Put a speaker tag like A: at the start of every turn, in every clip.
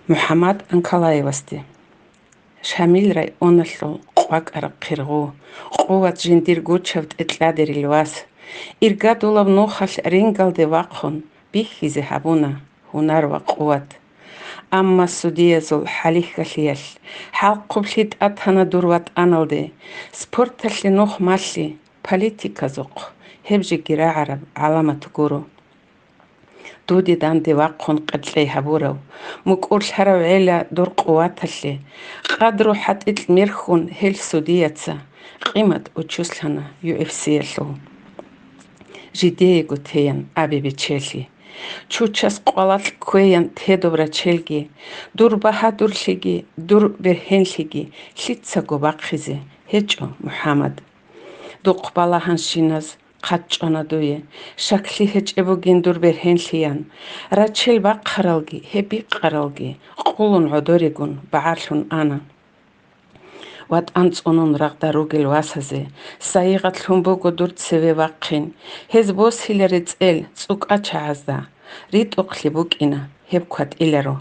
A: Мухаммад Анкалаевасти Шамил районлу қвакара қирғу қуват жиндиргучавт этлядерилвас иргадулав нухал рингалде вақхун бихизе хабуна хунарва қуват амма судиязул халихкалиял халқублит атхана дурват аналде спорталли нух малли политиказуқ хебжи гира араб аламат гуру دودي داندي واقون قدلي هبورو مكور حرو عيلا دور قواتالي قادرو حت الميرخون هيل سودياتسا قيمة وچوسلهنا UFC اللو جديه قوتيان أبي بيتشيلي چوچاس قوالات كويان تهدو چلگي دور بهادور لگي دور برهن لگي لتسا قباقخيزي هجو محمد دو قبالا هنشيناز قچانا دويه شكلي هج ابوگين دور برهن ليان راچل با قرالگي هبي قرالگي قولون عدوريگون بعالون انا وات انصونون رغداروگل واسازي سايغت لومبوگو دور تسوي واقين هز بوس هيلريت ال صوق اچازدا ريت اقلبوگينا هبكوات إلرو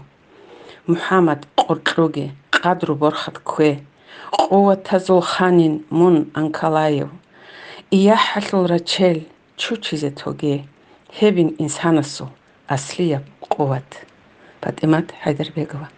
A: محمد قرطلوگي قادرو برخت كوي قوة تزول خانين مون انكالايو إياحلو راچل چو چيزه توگي هبين إنسانسو أصلية قوة فاطمة حيدربيگова